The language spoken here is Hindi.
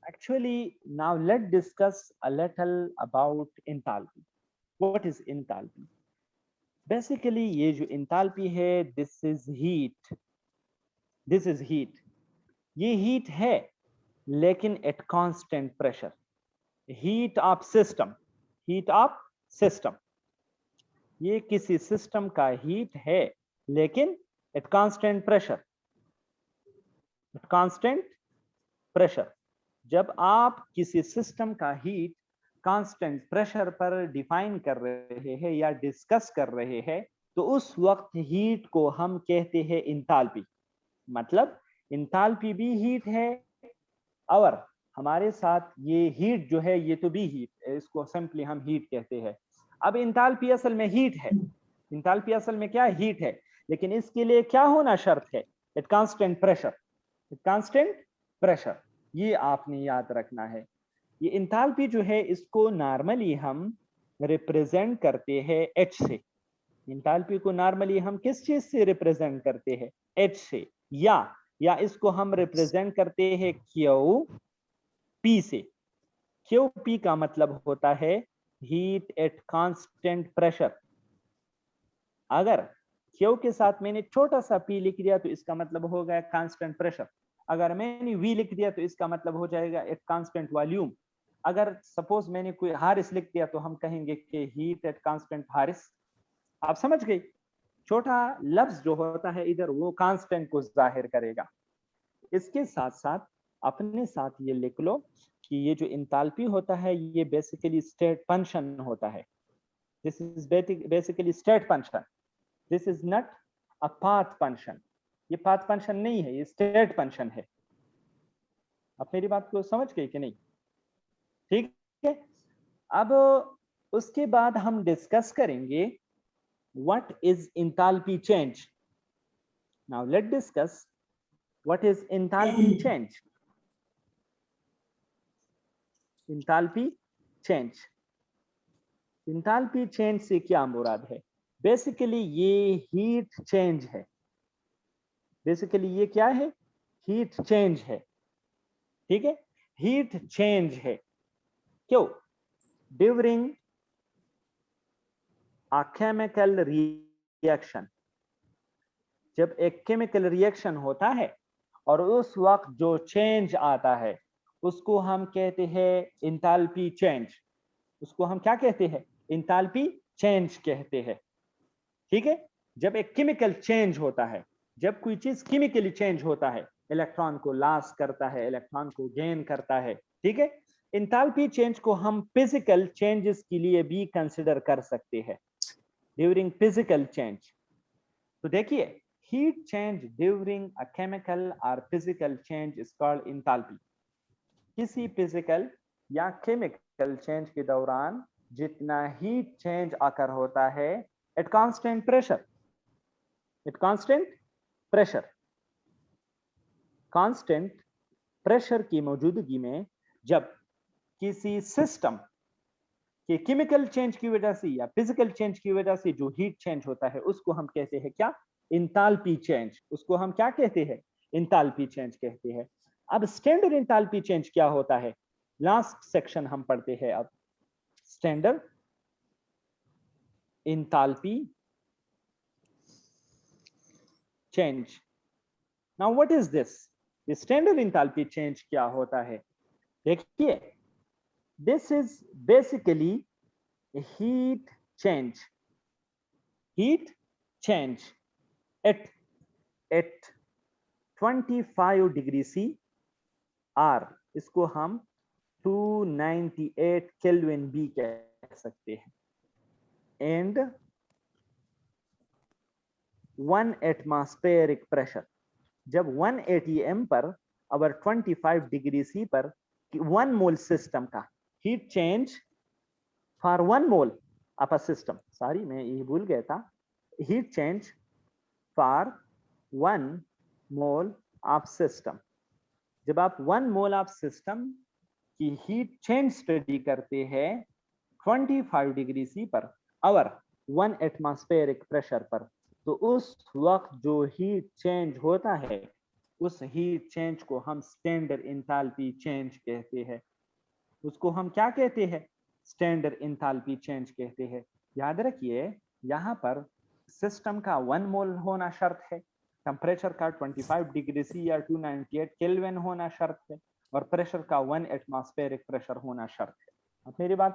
Actually, now let's discuss a little about enthalpy. What is enthalpy? Basically, ये जो enthalpy है, this is heat. This is heat. ये heat है, लेकिन at constant pressure. Heat of system. Heat of system. ये किसी सिस्टम का हीट है, लेकिन at constant pressure. At constant pressure. जब आप किसी सिस्टम का हीट कांस्टेंट प्रेशर पर डिफाइन कर रहे हैं या डिस्कस कर रहे हैं, तो उस वक्त हीट को हम कहते हैं इंथाल्पी। मतलब इंथाल्पी भी हीट है, और हमारे साथ ये हीट जो है ये तो भी हीट, इसको सिंपली हम हीट कहते हैं। अब इंथाल्पी असल में हीट है, इंथाल्पी असल में क्या हीट है, लेकिन इसके लिए क्या होना शर्त है? At constant pressure. At constant pressure, ये आपने याद रखना है। ये इंथाल्पी जो है इसको नॉर्मली हम रिप्रेजेंट करते हैं एच से। इंथाल्पी को नॉर्मली हम किस चीज से रिप्रेजेंट करते हैं? एच से। या इसको हम रिप्रेजेंट करते हैं क्यू पी से। क्यू पी का मतलब होता है हीट एट कांस्टेंट प्रेशर। अगर क्यू के साथ मैंने छोटा सा पी लिख दिया तो इसका मतलब हो गया कांस्टेंट प्रेशर। अगर मैंने वी लिख दिया तो इसका मतलब हो जाएगा एट कांस्टेंट वॉल्यूम। अगर सपोज मैंने कोई हारिस लिख दिया तो हम कहेंगे कि हीट एट कांस्टेंट हारिस। आप समझ गए? छोटा लफ्ज जो होता है इधर वो कांस्टेंट को जाहिर करेगा। इसके साथ साथ अपने साथ ये लिख लो कि ये जो इंथाल्पी होता है ये बेसिकली स्टेट फंक्शन होता है। This is basically state function. This is not a path function. ये पाथ फंक्शन नहीं है, ये स्टेट फंक्शन है। आप मेरी बात को समझ गए कि नहीं? ठीक है। अब उसके बाद हम डिस्कस करेंगे what is enthalpy change. Now let discuss what is enthalpy change. Enthalpy change, enthalpy change से क्या मुराद है? बेसिकली ये हीट चेंज है। बेसिकली ये क्या है? हीट चेंज है। ठीक है, हीट चेंज है। क्यों? During a chemical reaction. जब एक केमिकल रिएक्शन होता है और उस वक्त जो चेंज आता है उसको हम कहते हैं इंथाल्पी चेंज। उसको हम क्या कहते हैं? इंथाल्पी चेंज कहते हैं। ठीक है, जब एक केमिकल चेंज होता है, जब कोई चीज केमिकली चेंज होता है, इलेक्ट्रॉन को लॉस करता है, इलेक्ट्रॉन को गेन करता है, ठीक है, इंथाल्पी चेंज को हम फिजिकल चेंजेस के लिए भी कंसिडर कर सकते हैं। ड्यूरिंग फिजिकल चेंज, तो देखिए heat change during a chemical और physical change is called enthalpy. किसी फिजिकल या केमिकल चेंज के दौरान जितना हीट चेंज आकर होता है at constant pressure, at constant pressure, constant pressure की मौजूदगी में जब किसी सिस्टम के केमिकल चेंज की वजह से या फिजिकल चेंज की वजह से जो हीट चेंज होता है उसको हम कहते हैं क्या? Enthalpy change. उसको हम क्या कहते हैं? इंथाल्पी चेंज कहते हैं। अब स्टैंडर्ड इंथाल्पी चेंज क्या होता है? लास्ट सेक्शन हम पढ़ते हैं अब। Standard enthalpy change. Now what is this? Standard enthalpy change क्या होता है? देखिए, this is basically heat change, heat change at 25 degree C, और इसको हम 298 केल्विन B कह सकते हैं, एंड 1 एटमॉस्फेरिक प्रेशर। जब 1 atm पर और 25 डिग्री C पर 1 मोल सिस्टम का heat change for 1 mole of a system, sorry मैं ये भूल गया था, heat change for 1 mole of system. जब आप 1 मोल ऑफ सिस्टम की हीट चेंज स्टडी करते हैं 25 डिग्री सी पर और 1 एटमॉस्फेरिक प्रेशर पर, तो उस वक्त जो हीट चेंज होता है उस हीट चेंज को हम स्टैंडर्ड इंथैल्पी चेंज कहते हैं। उसको हम क्या कहते हैं? स्टैंडर्ड इंथैल्पी चेंज कहते हैं। याद रखिए, यहाँ पर सिस्टम का 1 मोल होना शर्त है, टेम्परेचर का 25 डिग्री सी या 298 केल्विन होना शर्त है, और प्रेशर का 1 एटमॉस्फेरिक प्रेशर होना शर्त है। आप मेरी बात